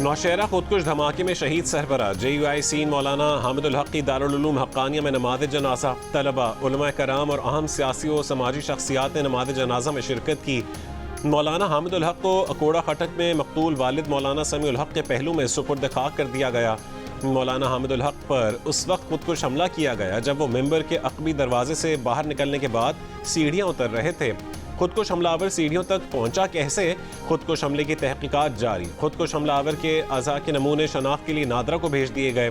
नौशहरा खुदकुश धमाके में शहीद सरबराह JUI सीन मौलाना हामिदुल हक की दारुल उलूम हक्कानिया में नमाज जनाजा। तलबा, उलमा कराम और अहम सियासी और समाजी शख्सियात ने नमाज जनाजा में शिरकत की। मौलाना हामिदुल हक को अकोड़ा खटक में मकतूल वालिद मौलाना समीउल हक के पहलू में सुपुर्द खाक कर दिया गया। मौलाना हामिदुल हक पर उस वक्त खुदकुश हमला किया गया जब वो मेंबर के अक़बी दरवाजे से बाहर निकलने के बाद सीढ़ियाँ उतर रहे थे। खुदकुश हमलावर सीढ़ियों तक पहुंचा कैसे? खुदकुश हमले की तहकीकात जारी। खुदकुश हमलावर के अज़ा के नमूने शनाख्त के लिए नादरा को भेज दिए गए।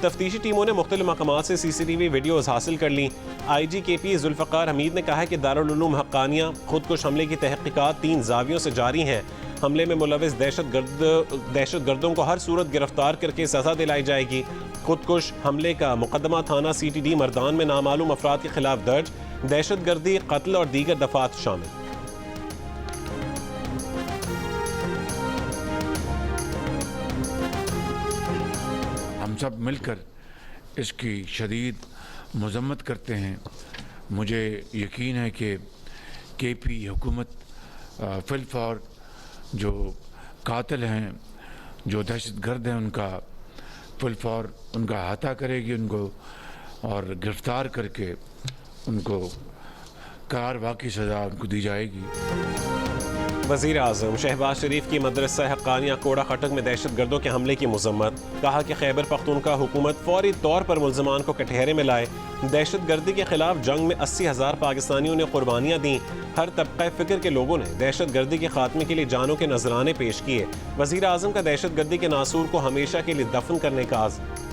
तफ्तीशी टीमों ने मुख्तलिफ मकामात से CCTV वीडियोज़ हासिल कर ली। IG KP जुल्फ़िकार हमीद ने कहा है कि दारुल उलूम हक्कानिया खुदकुश हमले की तहकीकात 3 ज़ावियों से जारी हैं। हमले में मुलविस दहशतगर्दों को हर सूरत गिरफ्तार करके सज़ा दिलाई जाएगी। खुदकुश हमले का मुकदमा थाना CTD मर्दान में नामालूम अफराद के खिलाफ दर्ज। दहशतगर्दी, कत्ल और दीगर दफात शामिल। हम सब मिलकर इसकी शदीद मज़म्मत करते हैं। मुझे यकीन है कि KP हुकूमत फिलफौर जो कातिल हैं, जो दहशतगर्द हैं, उनका फिलफौर उनका अहाता करेगी उनको और गिरफ्तार करके उनको करार वाक़ई सज़ा उनको दी जाएगी। वज़ीर आज़म शहबाज शरीफ की मदरसा हक्कानिया कोड़ा खटक में दहशतगर्दों के हमले की मज़म्मत। कहा कि खैबर पख्तूनख्वा हुकूमत फौरी तौर पर मुल्ज़मान को कटहरे में लाए। दहशतगर्दी के खिलाफ जंग में 80,000 पाकिस्तानियों ने कुर्बानियाँ दी। हर तबक़े फ़िक्र के लोगों ने दहशतगर्दी के खात्मे के लिए जानों के नजराने पेश किए। वज़ीर आज़म का दहशतगर्दी के नासूर को हमेशा के लिए दफन करने का आज़म।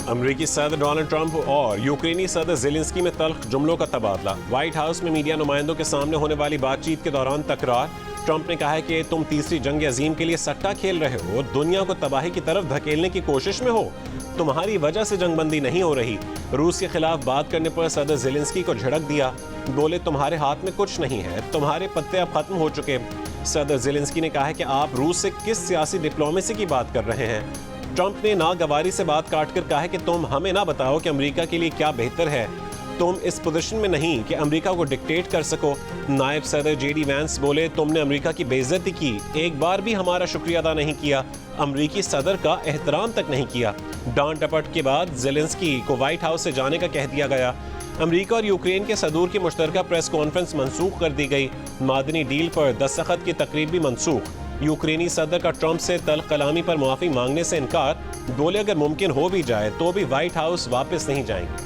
अमरीकी सदर डोनाल्ड ट्रंप और यूक्रेनी सदर ज़ेलेंस्की में तल्ख जुमलों का तबादला। व्हाइट हाउस में मीडिया नुमाइंदों के सामने होने वाली बातचीत के दौरान तकरार। ट्रंप ने कहा है कि तुम तीसरी जंग अजीम के लिए सट्टा खेल रहे हो, दुनिया को तबाही की तरफ धकेलने की कोशिश में हो। तुम्हारी वजह से जंगबंदी नहीं हो रही। रूस के खिलाफ बात करने पर सदर ज़ेलेंस्की को झड़क दिया। बोले तुम्हारे हाथ में कुछ नहीं है, तुम्हारे पत्ते अब खत्म हो चुके। सदर ज़ेलेंस्की ने कहा है कि आप रूस से किस सियासी डिप्लोमेसी की बात कर रहे हैं। ट्रंप ने नागवारी से बात काटकर कहा है कि तुम हमें ना बताओ कि अमेरिका के लिए क्या बेहतर है। तुम इस पोजीशन में नहीं कि अमेरिका को डिक्टेट कर सको। नायब सदर JD वैंस बोले तुमने अमेरिका की बेइज्जती की, एक बार भी हमारा शुक्रिया अदा नहीं किया, अमेरिकी सदर का एहतराम तक नहीं किया। डांट डपट के बाद ज़ेलेंस्की को व्हाइट हाउस से जाने का कह दिया गया। अमेरिका और यूक्रेन के सदूर की मुश्तरका प्रेस कॉन्फ्रेंस मनसूख कर दी गई। मादनी डील पर दस्तखत की तकरीब भी मनसूख। यूक्रेनी सदर का ट्रंप से तल्ख कलामी पर माफ़ी मांगने से इनकार। बोले अगर मुमकिन हो भी जाए तो भी व्हाइट हाउस वापस नहीं जाएंगे।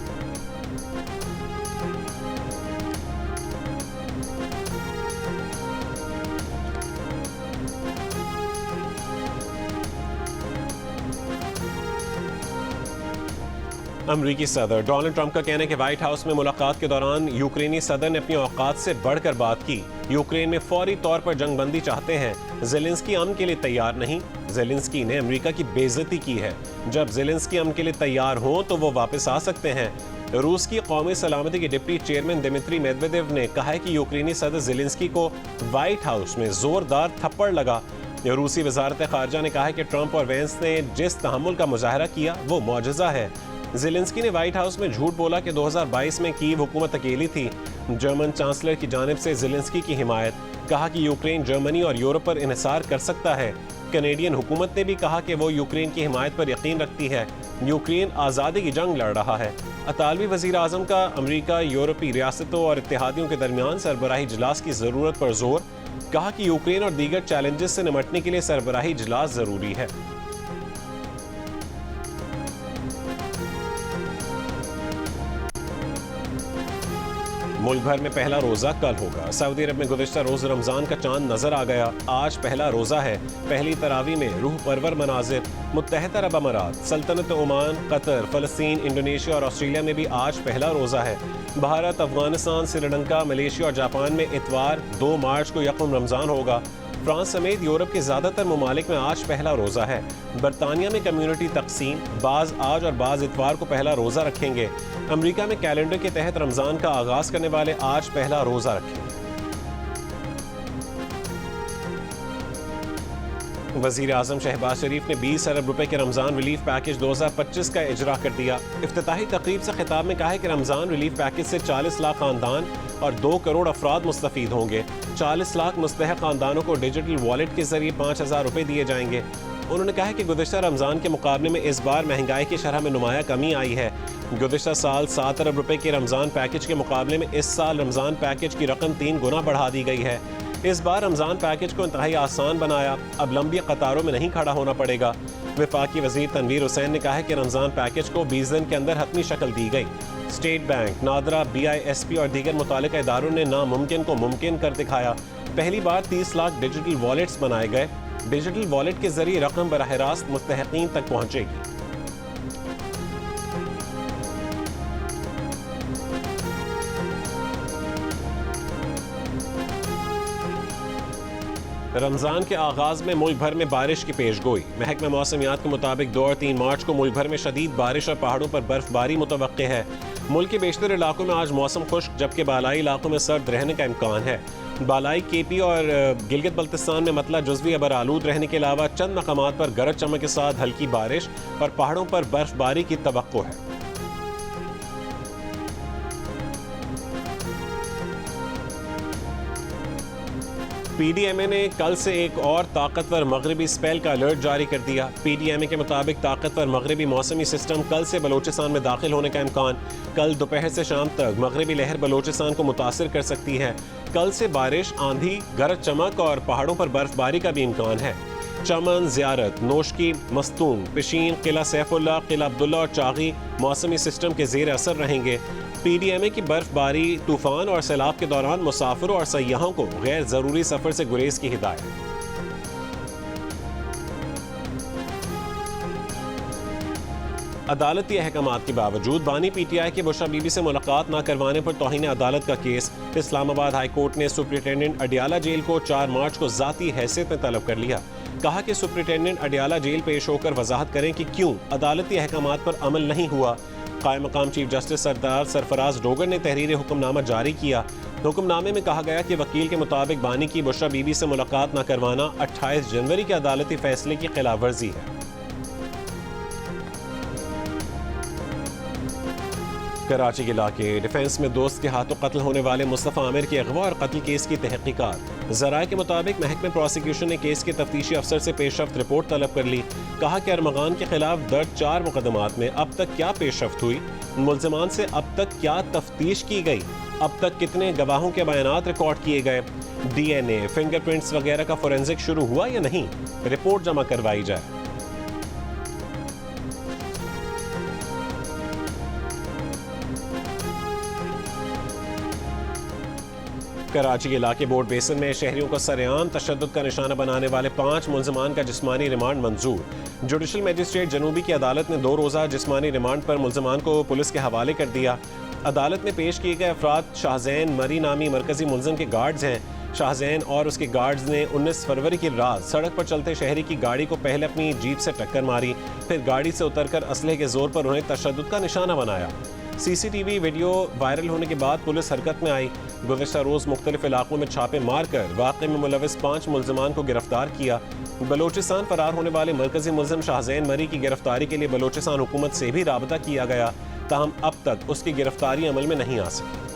अमरीकी सदर डोनाल्ड ट्रंप का कहना है कि व्हाइट हाउस में मुलाकात के दौरान यूक्रेनी सदर ने अपनी औकात से बढ़कर बात की। यूक्रेन में फौरी तौर पर जंगबंदी चाहते हैं। ज़ेलेंस्की अमन के लिए तैयार नहीं। ज़ेलेंस्की ने अमेरिका की बेइज्जती की है। जब ज़ेलेंस्की अमन के लिए तैयार हो तो वो वापस आ सकते हैं। रूस की कौमी सलामती के डिप्टी चेयरमैन दिमित्री मेदवेदेव ने कहा है कि यूक्रेनी सदर ज़ेलेंस्की को व्हाइट हाउस में जोरदार थप्पड़ लगा। रूसी वजारत खारजा ने कहा है कि ट्रंप और वेंस ने जिस तहम्मुल का मुजाहरा किया वो मौजज़ा है। ज़ेलेंस्की ने व्हाइट हाउस में झूठ बोला कि 2022 में कीव हुकूमत अकेली थी। जर्मन चांसलर की जानिब से ज़ेलेंस्की की हिमायत। कहा कि यूक्रेन जर्मनी और यूरोप पर इन्हिसार कर सकता है। कैनेडियन हुकूमत ने भी कहा कि वो यूक्रेन की हिमायत पर यकीन रखती है। यूक्रेन आज़ादी की जंग लड़ रहा है। अतालवी वज़ीर आज़म का अमरीका, यूरोपीय रियासतों और इत्तेहादियों के दरमियान सरबराही इजलास की ज़रूरत पर जोर। कहा कि यूक्रेन और दीगर चैलेंजेस से निपटने के लिए सरबराही इजलास ज़रूरी है। मुल्क भर में पहला रोज़ा कल होगा। सऊदी अरब में गुज़िश्ता रोज़ रमज़ान का चांद नजर आ गया। आज पहला रोज़ा है। पहली तरावी में रूह परवर मनाजिर। मुत्तहिदा अरब अमारात, सल्तनत ओमान, कतर, फ़लस्तीन, इंडोनेशिया और ऑस्ट्रेलिया में भी आज पहला रोज़ा है। भारत, अफगानिस्तान, श्रीलंका, मलेशिया और जापान में इतवार 2 मार्च को यकम रमज़ान होगा। फ्रांस समेत यूरोप के ज़्यादातर ममालिक में आज पहला रोज़ा है। बरतानिया में कम्युनिटी तकसीम, बाज़ आज और बाज़ इतवार को पहला रोज़ा रखेंगे। अमेरिका में कैलेंडर के तहत रमज़ान का आगाज़ करने वाले आज पहला रोज़ा रखेंगे। वज़ीर आज़म शहबाज शरीफ ने 20 अरब रुपए के रमज़ान रिलीफ पैकेज 2025 का इजरा कर दिया। इफ्तिताही तकरीब से खिताब में कहा है कि रमज़ान रिलीफ पैकेज से 40 लाख खानदान और 2 करोड़ अफराद मुस्तफीद होंगे। 40 लाख मुस्तहक खानदानों को डिजिटल वॉलेट के जरिए 5,000 रुपये दिए जाएंगे। उन्होंने कहा कि गुज़िश्ता रमज़ान के मुकाबले में इस बार महंगाई की शरह में नुमाया कमी आई है। गुज़िश्ता साल 7 अरब रुपए के रमज़ान पैकेज के मुकाबले में इस साल रमज़ान पैकेज की रकम 3 गुना बढ़ा दी गई है। इस बार रमज़ान पैकेज को इंतहाई आसान बनाया, अब लंबी कतारों में नहीं खड़ा होना पड़ेगा। वफाकी वज़ीर तनवीर हुसैन ने कहा है कि रमज़ान पैकेज को 20 दिन के अंदर हतमी शक्ल दी गई। स्टेट बैंक, नादरा, BISP और दीगर मुतालिका इदारों ने नामुमकिन को मुमकिन कर दिखाया। पहली बार 30 लाख डिजिटल वॉलेट्स बनाए गए। डिजिटल वॉलेट के जरिए रकम बराह रास्त मुस्तहकीन तक पहुंचेगी। रमज़ान के आगाज़ में मुल्क भर में बारिश की पेशगोई। महकमा मौसमियात के मुताबिक 2 और 3 मार्च को मुल्क भर में शदीद बारिश और पहाड़ों पर बर्फबारी मुतवक्के है। मुल्क के बेशतर इलाकों में आज मौसम खुश्क, जबकि बालाई इलाकों में सर्द रहने का इम्कान है। बालाई KP और गिलगित बल्तिस्तान में मतला जुज़वी अबर आलूद रहने के अलावा चंद मकामात पर गरज चमक के साथ हल्की बारिश और पहाड़ों पर बर्फबारी की तवक्को है। PDMA ने कल से एक और ताकतवर मगरबी स्पेल का अलर्ट जारी कर दिया। PDMA के मुताबिक ताकतवर मगरबी मौसमी सिस्टम कल से बलोचिस्तान में दाखिल होने का इम्कान। कल दोपहर से शाम तक मगरबी लहर बलोचिस्तान को मुतासिर कर सकती है। कल से बारिश, आंधी, गरज चमक और पहाड़ों पर बर्फबारी का भी इम्कान है। चमन, ज़ियारत, नोशकी, मस्तूम, पिशीन, किला सैफुल्ला, किला अब्दुल्ला और चागी मौसमी सिस्टम के ज़ेर असर रहेंगे। PDMA की बर्फबारी, तूफान और सैलाब के दौरान मुसाफिरों और सयाहों को गैर ज़रूरी सफ़र से गुरेज की हिदायत। अदालती अहकामात के बावजूद बानी PTI के बुशरा बीबी से मुलाकात न करवाने पर तौहीन अदालत का केस। इस्लामाबाद हाई कोर्ट ने सुप्रिंटेंडेंट अडियाला जेल को 4 मार्च को ज़ाती हैसियत में तलब कर लिया। कहा कि सुप्रिंटेंडेंट अडियाला जेल पेश होकर वजाहत करें कि क्यों अदालती अहकामात पर अमल नहीं हुआ। कायम मकाम चीफ जस्टिस सरदार सरफराज डोगर ने तहरीर हुक्मनामा जारी किया। हुक्मनामे में कहा गया कि वकील के मुताबिक बानी की बुशरा बीबी से मुलाकात न करवाना 28 जनवरी के अदालती फैसले की खिलाफ वर्जी है। कराची के इलाके डिफेंस में दोस्त के हाथों कत्ल होने वाले मुस्तफ़ा आमिर के अगवा और कत्ल केस की तहकीकात। ज़राए के मुताबिक महकमे प्रोसिक्यूशन ने केस के तफ्तीशी अफसर से पेशरफ्त रिपोर्ट तलब कर ली। कहा कि अरमगान के खिलाफ दर्ज 4 मुकदमात में अब तक क्या पेशरफ्त हुई, मुल्ज़िमान से अब तक क्या तफ्तीश की गई, अब तक कितने गवाहों के बयानात रिकॉर्ड किए गए, DNA, फिंगरप्रिंट्स वगैरह का फोरेंसिक शुरू हुआ या नहीं, रिपोर्ट जमा करवाई जाए। कराची के इलाके बोर्ड बेसन में शहरियों को सरेआम तशद्दुद का निशाना बनाने वाले 5 मुल्ज़िमान का जिस्मानी रिमांड मंजूर। जुडिशल मजिस्ट्रेट जनूबी की अदालत ने 2 रोज़ा जिस्मानी रिमांड पर मुल्ज़िमान को पुलिस के हवाले कर दिया। अदालत में पेश किए गए अफराद शाहजैन मरी नामी मरकजी मुल्ज़िम के गार्ड्स हैं। शाहजैन और उसके गार्ड्स ने 19 फरवरी की रात सड़क पर चलते शहरी की गाड़ी को पहले अपनी जीप से टक्कर मारी, फिर गाड़ी से उतरकर असलहे के जोर पर उन्हें तशद्दुद का निशाना बनाया। CCTV वीडियो वायरल होने के बाद पुलिस हरकत में आई। गुज़िश्ता रोज़ मुख्तलिफ इलाकों में छापे मार कर वाक़े में मुलविस 5 मुल्ज़िमान को गिरफ्तार किया। बलोचिस्तान फरार होने वाले मरकजी मुल्ज़िम शाहजैन मरी की गिरफ्तारी के लिए बलोचिस्तान हुकूमत से भी राबता किया गया, ताहम अब तक उसकी गिरफ्तारी अमल में नहीं आ सकी।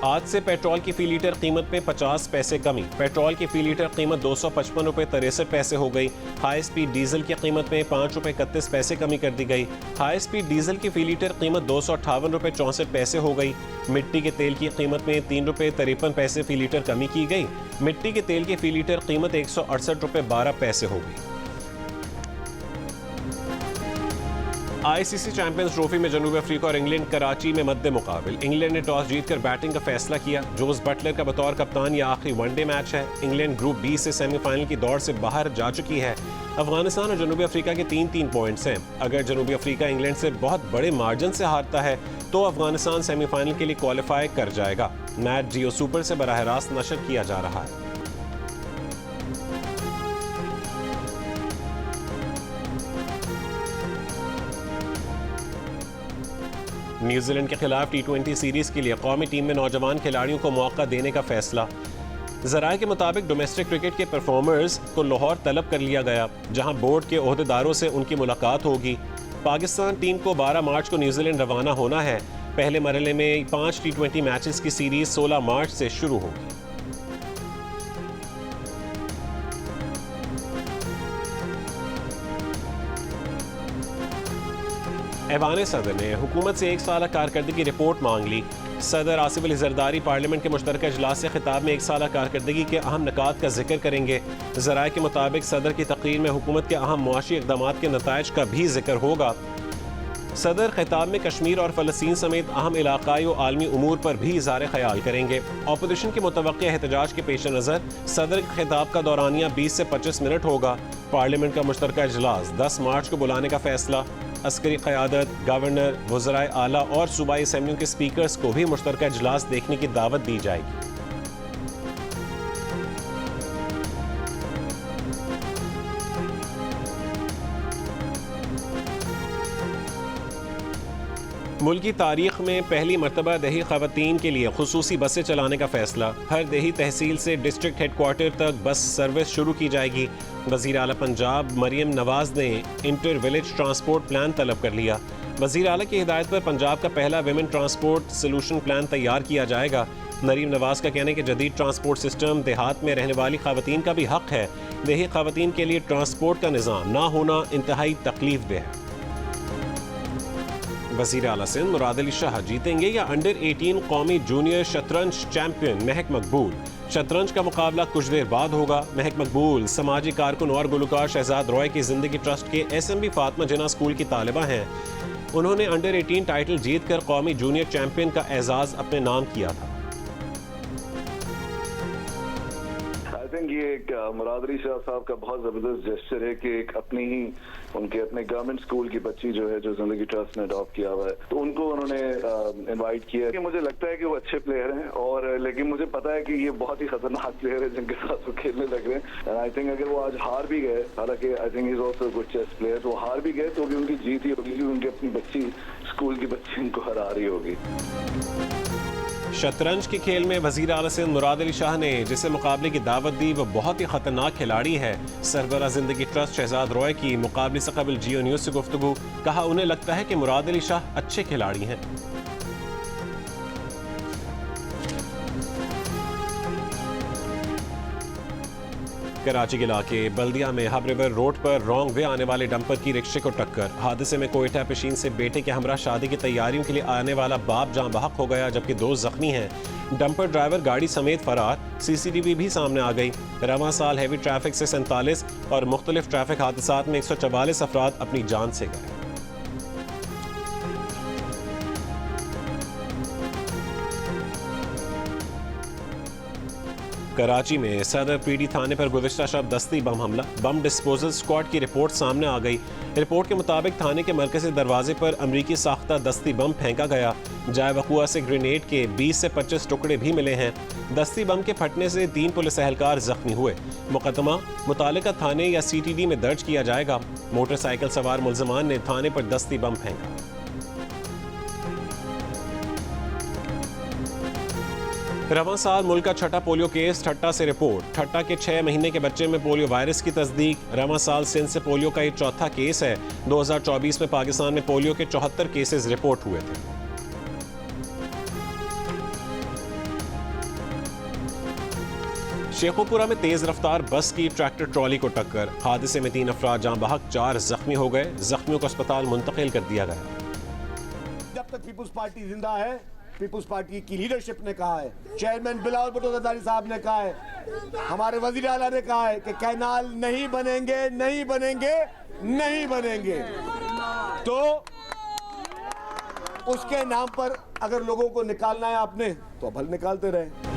आज से पेट्रोल की फी लीटर कीमत में 50 पैसे कमी। पेट्रोल की फी लीटर कीमत 255 रुपये 63 पैसे हो गई। हाई स्पीड डीजल की कीमत में 5 रुपये 31 पैसे कमी कर दी गई। हाई स्पीड डीजल की फी लीटर कीमत 258 रुपये 64 पैसे हो गई। मिट्टी के तेल की कीमत में 3 रुपये 53 पैसे फी लीटर कमी की गई। मिट्टी के तेल की फी लीटर कीमत 168 रुपये 12 पैसे हो गई। ICC चैंपियंस ट्रॉफी में जनूबी अफ्रीका और इंग्लैंड कराची में मद्दे मुकाबिल। इंग्लैंड ने टॉस जीतकर बैटिंग का फैसला किया। जोस बटलर का बतौर कप्तान यह आखिरी वनडे मैच है। इंग्लैंड ग्रुप B से सेमीफाइनल की दौड़ से बाहर जा चुकी है। अफगानिस्तान और जनूबी अफ्रीका के 3-3 पॉइंट्स हैं। अगर जनूबी अफ्रीका इंग्लैंड से बहुत बड़े मार्जिन से हारता है तो अफगानिस्तान सेमीफाइनल के लिए क्वालिफाई कर जाएगा। मैच जियो सुपर से बराह रास्त नशर किया जा रहा है। न्यूजीलैंड के खिलाफ T20 सीरीज के लिए कौमी टीम में नौजवान खिलाड़ियों को मौका देने का फैसला। ज़राए के मुताबिक डोमेस्टिक क्रिकेट के परफॉर्मर्स को लाहौर तलब कर लिया गया, जहां बोर्ड के ओहदेदारों से उनकी मुलाकात होगी। पाकिस्तान टीम को 12 मार्च को न्यूजीलैंड रवाना होना है। पहले मरहले में 5 T20 मैचेस की सीरीज 16 मार्च से शुरू होगी। ऐवान सदर ने हुकूमत से 1 साल कारकर्दगी रिपोर्ट मांग ली। सदर आसिफ अली जरदारी पार्लियामेंट के मुश्तरका इजलास से खिताब में 1 साल कारकर्दगी के अहम निकात का जिक्र करेंगे। ज़राए के मुताबिक सदर की तकरीर में हुकूमत के अहम मुआशी इक़दाम के नताइज का भी जिक्र होगा। सदर खिताब में कश्मीर और फ़लस्तीन समेत अहम इलाकाई और आलमी उमूर पर भी इज़हार ख्याल करेंगे। अपोजिशन के मुतवक्किल एहतजाज के पेश नज़र सदर के खिताब का दौरानिया 20 से 25 मिनट होगा। पार्लियामेंट का मुश्तरका इजलास 10 मार्च को बुलाने का फैसला। अस्करी क़यादत, गवर्नर, वज़राए आला और सूबाई असम्बलियों के स्पीकर्स को भी मुश्तरका इजलास देखने की दावत दी जाएगी। मुल्क की तारीख में पहली मरतबा दही ख़वातीन के लिए खुसूसी बसें चलाने का फैसला। हर दही तहसील से डिस्ट्रिक्ट हेडक्वार्टर तक बस सर्विस शुरू की जाएगी। वज़ीर आला पंजाब मरियम नवाज ने इंटर विलेज ट्रांसपोर्ट प्लान तलब कर लिया। वज़ीर आला की हिदायत पर पंजाब का पहला विमेन ट्रांसपोर्ट सोल्यूशन प्लान तैयार किया जाएगा। मरियम नवाज का कहना है कि जदीद ट्रांसपोर्ट सिस्टम देहात में रहने वाली ख़वातीन का भी हक़ है। देही ख़वातीन के लिए ट्रांसपोर्ट का निज़ाम ना होना इंतहाई तकलीफ देह है। वज़ीर आला सिंध मुराद अली शाह जीतेंगे या अंडर 18 कौमी जूनियर शतरंज चैंपियन महक मकबूल। शतरंज का मुकाबला कुछ देर बाद होगा। महक मकबूल समाजी कारकुन और गुलकार शहजाद रॉय की जिंदगी ट्रस्ट के SMB फातिमा जिन्ना स्कूल की तालिबा हैं। उन्होंने अंडर 18 टाइटल जीतकर कौमी जूनियर चैंपियन का एजाज अपने नाम किया था। आई थिंक ये एक मुराद अली शाह साहब का बहुत ज़बरदस्त जेस्चर है कि एक अपने गवर्नमेंट स्कूल की बच्ची जो है, जो जिंदगी ट्रस्ट ने अडॉप्ट किया हुआ है, तो उनको उन्होंने इनवाइट किया कि मुझे लगता है कि वो अच्छे प्लेयर हैं, और लेकिन मुझे पता है कि ये बहुत ही खतरनाक प्लेयर है जिनके साथ वो खेलने लग रहे हैं। आई थिंक अगर वो आज हार भी गए, हालांकि I think is also good chess player, तो हार भी गए तो भी उनकी जीत ही होगी, उनकी अपनी बच्ची, स्कूल की बच्ची उनको हरा रही होगी। शतरंज के खेल में वज़ीर आला सिंध मुराद अली शाह ने जिसे मुकाबले की दावत दी वो बहुत ही खतरनाक खिलाड़ी है। सरबराह जिंदगी ट्रस्ट शहजाद रॉय की मुकाबले से कबल जियो न्यूज़ से गुफ्तगू, कहा उन्हें लगता है कि मुराद अली शाह अच्छे खिलाड़ी हैं। कराची के इलाके बल्दिया में हब रिवर रोड पर रॉन्ग वे आने वाले डंपर की रिक्शे को टक्कर। हादसे में कोयटा पेशीन से बेटे के हमरा शादी की तैयारियों के लिए आने वाला बाप जान बहक हो गया, जबकि 2 जख्मी हैं। डंपर ड्राइवर गाड़ी समेत फरार। CCTV भी सामने आ गई। रवां साल हैवी ट्रैफिक से 47 और मुख्तलिफ ट्रैफिक हादसात में 144 अफराद अपनी जान से गए। कराची में सदर PD थाने पर गुज़िश्ता शब दस्ती बम हमला। बम डिस्पोजल स्क्वाड की रिपोर्ट सामने आ गई। रिपोर्ट के मुताबिक थाने के मरकज़ी दरवाजे पर अमरीकी साख्ता दस्ती बम फेंका गया। जाए वक़ुआ से ग्रेनेड के 20 से 25 टुकड़े भी मिले हैं। दस्ती बम के फटने से 3 पुलिस एहलकार जख्मी हुए। मुकदमा मुतालिका थाने या CTD में दर्ज किया जाएगा। मोटरसाइकिल सवार मुल्ज़िमान ने थाने पर दस्ती बम फेंका। रवां साल मुल्क का छठा पोलियो केस ठट्टा से रिपोर्ट। ठट्टा के 6 महीने के बच्चे में पोलियो वायरस की तस्दीक। रवां साल सिंध से पोलियो का ये चौथा केस है। 2024 में पाकिस्तान में पोलियो के 74 केसेस रिपोर्ट हुए थे। शेखोपुरा में तेज रफ्तार बस की ट्रैक्टर ट्रॉली को टक्कर। हादसे में 3 अफराद जान बहक, 4 जख्मी हो गए। जख्मियों को अस्पताल मुंतकिल कर दिया गया। जब तक पीपुल्स पार्टी जिंदा है, पीपुल्स पार्टी की लीडरशिप ने कहा है, चेयरमैन बिलावल भुट्टो जरदारी साहब ने कहा है, हमारे वजीर आला ने कहा है कि कैनाल नहीं बनेंगे, नहीं बनेंगे, नहीं बनेंगे। तो उसके नाम पर अगर लोगों को निकालना है आपने, तो अब हल निकालते रहे।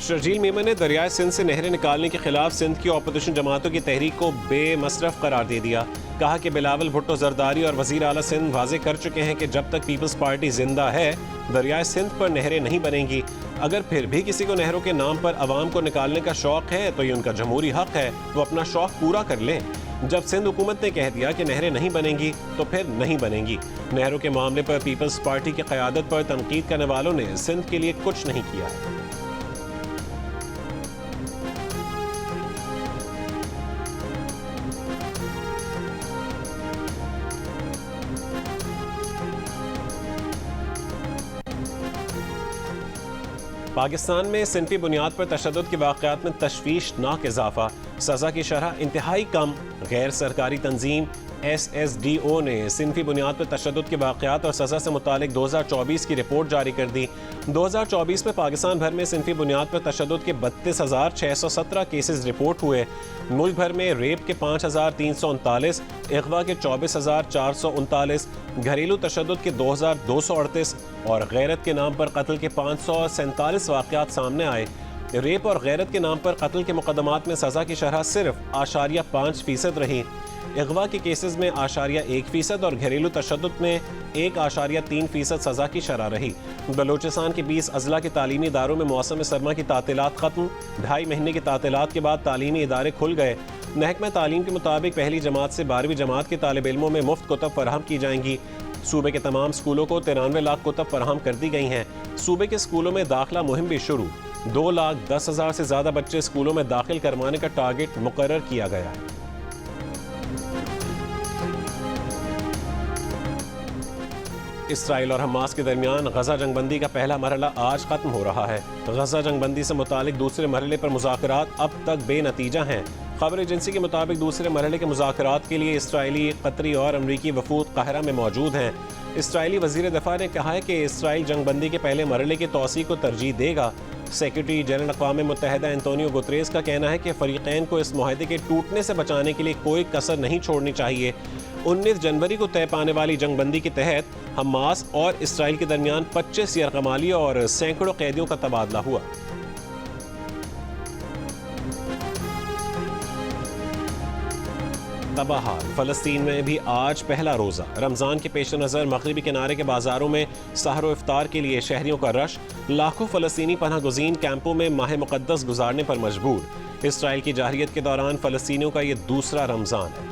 शर्जील मेमन ने दरियाए सिंध से नहरें निकालने के खिलाफ सिंध की अपोजिशन जमातों की तहरीक को बेमसरफ करार दे दिया। कहा कि बिलावल भुट्टो जरदारी और वजीर आला सिंध वाजे कर चुके हैं कि जब तक पीपल्स पार्टी जिंदा है दरियाए सिंध पर नहरें नहीं बनेंगी। अगर फिर भी किसी को नहरों के नाम पर अवाम को निकालने का शौक है तो ये उनका जमहूरी हक है, वो अपना शौक पूरा कर लें। जब सिंध हुकूमत ने कह दिया कि नहरें नहीं बनेंगी तो फिर नहीं बनेंगी। नहरों के मामले पर पीपल्स पार्टी की क़यादत पर तनकीद करने वालों ने सिंध के लिए कुछ नहीं किया है। पाकिस्तान में सिनफी बुनियाद पर तशद्दुद के वाक़यात में तशवीशनाक इजाफा, सज़ा की शरह इंतहाई कम। गैर सरकारी तंजीम SSDO ने सिनफी बुनियाद पर तशद्दुद के वाक़यात और सज़ा से मुतालिक 2024 की रिपोर्ट जारी कर दी। 2024 में पाकिस्तान भर में सिनफी बुनियाद पर तशद्दुद के 32,617 केसेस रिपोर्ट हुए। मुल्क भर में रेप के 5,339, अगवा के 24,439, घरेलू तशद्दुद के 2,238 और गैरत के नाम पर कत्ल के 547 वाक़यात सामने आए। रेप और गैरत के नाम पर कत्ल के मुकदमात में सज़ा की शरह सिर्फ 8.5% रही। अगवा के केसेस में 8.1% और घरेलू तशद्दुद में 1.3% सज़ा की शरह रही। बलूचिस्तान के 20 अजला के तालीमी इदारों में मौसम सरमा की तातीलात ख़त्म। 2.5 महीने की तातीलात के बाद तालीमी इदारे खुल गए। महकमा तालीम के मुताबिक पहली जमात से 12वीं जमात के तालिब इल्मों में मुफ्त कुतब फराहम की जाएंगी। सूबे के तमाम स्कूलों को 93 लाख कुतब फराहम कर दी गई हैं। सूबे के स्कूलों में दाखिला मुहिम भी शुरू। 2,10,000 से ज़्यादा बच्चे स्कूलों में दाखिल करवाने का टारगेट मुकर्रर किया गया है। इसराइल और हमास के दरमियान गजा जंगबंदी का पहला मरहला आज खत्म हो रहा है। गजा जंगबंदी से मुतालिक दूसरे मरहले पर मुज़ाकरात अब तक बेनतीजा हैं। खबर एजेंसी के मुताबिक दूसरे मरहले के मुज़ाकरात के लिए इसराइली, कतरी और अमरीकी वफूद काहिरा में मौजूद हैं। इसराइली वज़ीर दफ़ा ने कहा है कि इसराइल जंगबंदी के पहले मरहले की तौसीक़ को तरजीह देगा। सेक्रेटरी जनरल अक़वाम मुत्तहिदा एंटोनियो गुतरेस का कहना है कि फ़रीक़ैन को इस मुआहदे के टूटने से बचाने के लिए कोई कसर नहीं छोड़नी चाहिए। 19 जनवरी को तय पाने वाली जंगबंदी के तहत हमास और इसराइल के दरमियान 25 यरगमाली और सैकड़ों कैदियों का तबादला हुआ। तबाहाल फ़लस्तीन में भी आज पहला रोज़ा। रमज़ान के पेश नज़र मगरिबी किनारे के बाज़ारों में सहर व इफ्तार के लिए शहरियों का रश। लाखों फ़लस्तीनी पनाह गुज़ीन कैंपों में माह मुक़द्दस गुजारने पर मजबूर। इसराइल की जाहिरियत के दौरान फ़लस्तीनियों का ये दूसरा रमज़ान है।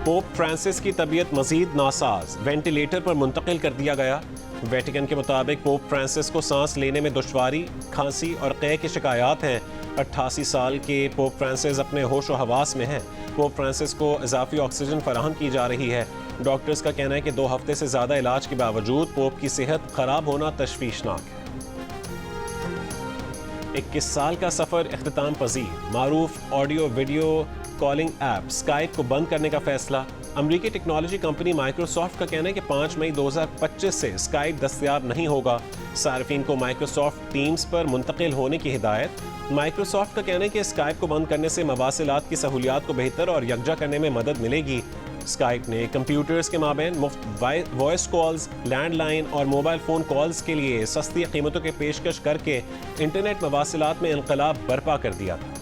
पोप फ्रांसिस की तबीयत मजीद नासाज, वेंटिलेटर पर मुंतकिल कर दिया गया। वेटिकन के मुताबिक पोप फ्रांसिस को सांस लेने में दुश्वारी, खांसी और क़े की शिकायत हैं। 88 साल के पोप फ्रांसिस अपने होश व हवास में हैं। पोप फ्रांसिस को इजाफी ऑक्सीजन फराहम की जा रही है। डॉक्टर्स का कहना है कि 2 हफ्ते से ज़्यादा इलाज के बावजूद पोप की सेहत ख़राब होना तशवीशनाक है। 21 साल का सफ़र इख्तिताम पजीर। मारूफ audio video calling app Skype को बंद करने का फैसला। अमरीकी टेक्नोलॉजी कंपनी माइक्रोसॉफ्ट का कहना है कि 5 मई 2025 से स्काइप दस्तयाब नहीं होगा। सार्फिन को माइक्रोसॉफ्ट टीम्स पर मुंतकिल होने की हिदायत। माइक्रोसॉफ्ट का कहना है कि स्काइप को बंद करने से मवासिलात की सहूलियात को बेहतर और यकजा करने में मदद मिलेगी। स्काइप ने कंप्यूटर्स के माबैन मुफ्त वॉइस कॉल्स, लैंडलाइन और मोबाइल फ़ोन कॉल्स के लिए सस्ती कीमतों की पेशकश करके इंटरनेट मवासिलात में इनकलाब बर्पा कर दिया था।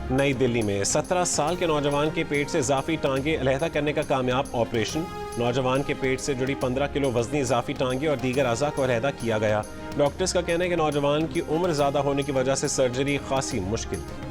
नई दिल्ली में 17 साल के नौजवान के पेट से इजाफी टांगे अलहदा करने का कामयाब ऑपरेशन। नौजवान के पेट से जुड़ी 15 किलो वजनी इजाफी टांगे और दीगर अज़ा को अलहदा किया गया। डॉक्टर्स का कहना है कि नौजवान की उम्र ज़्यादा होने की वजह से सर्जरी खासी मुश्किल थी।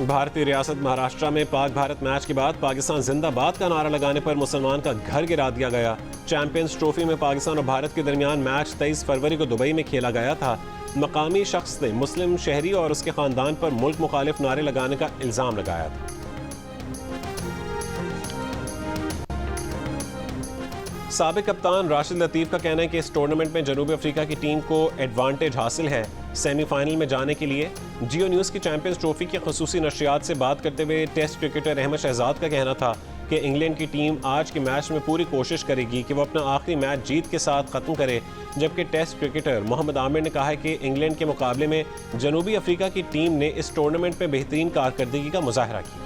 भारतीय रियासत महाराष्ट्र में पाक भारत मैच के बाद पाकिस्तान जिंदाबाद का नारा लगाने पर मुसलमान का घर गिरा दिया गया। चैंपियंस ट्रॉफी में पाकिस्तान और भारत के दरमियान मैच 23 फरवरी को दुबई में खेला गया था। मकामी शख्स ने मुस्लिम शहरी और उसके खानदान पर मुल्क मुखालिफ नारे लगाने का इल्जाम लगाया था। साबिक कप्तान राशिद लतीफ़ का कहना है कि इस टूर्नामेंट में जनूबी अफ्रीका की टीम को एडवांटेज हासिल है सेमीफाइनल में जाने के लिए। जियो न्यूज़ की चैंपियंस ट्रॉफी की खसूसी नशरियात से बात करते हुए टेस्ट क्रिकेटर अहमद शहजाद का कहना था कि इंग्लैंड की टीम आज के मैच में पूरी कोशिश करेगी कि वो अपना आखिरी मैच जीत के साथ ख़त्म करे। जबकि टेस्ट क्रिकेटर मोहम्मद आमिर ने कहा है कि इंग्लैंड के मुकाबले में जनूबी अफ्रीका की टीम ने इस टूर्नामेंट में बेहतरीन कारकर्दगी का मुजाहरा किया।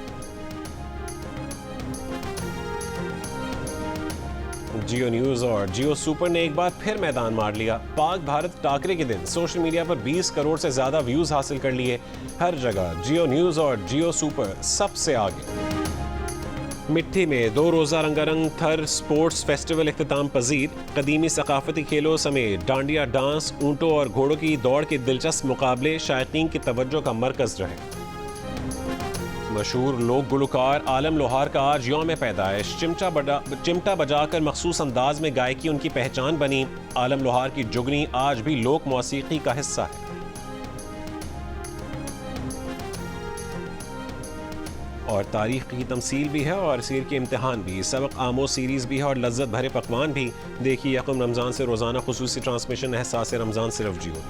जियो न्यूज़ और जियो सुपर ने एक बार फिर मैदान मार लिया। पाक भारत टाकरे के दिन सोशल मीडिया पर 20 करोड़ से ज़्यादा व्यूज़ हासिल कर लिए। हर जगह जियो न्यूज़ और जियो सुपर सबसे आगे। मिट्टी में 2 रोज़ा रंगारंग थर स्पोर्ट्स फेस्टिवल इख्तिताम पजीर। कदीमी सकाफती खेलों समेत डांडिया डांस, ऊँटों और घोड़ों की दौड़ के दिलचस्प मुकाबले शायकीन की तवज्जो का मरकज़ रहे। मशहूर लोक गुलकार आलम लोहार का आज यौम पैदाइश। चिमटा बजाकर मखसूस अंदाज में गायकी उनकी पहचान बनी। आलम लोहार की जुगनी आज भी लोक मौसीकी का हिस्सा है। और तारीख की तमसील भी है और सीर के इम्तिहान भी, सबक आमोज सीरीज़ भी है और लज्जत भरे पकवान भी। देखिए यकम रमज़ान से रोज़ाना खुसूसी ट्रांसमिशन एहसास रमज़ान सिर्फ जियो।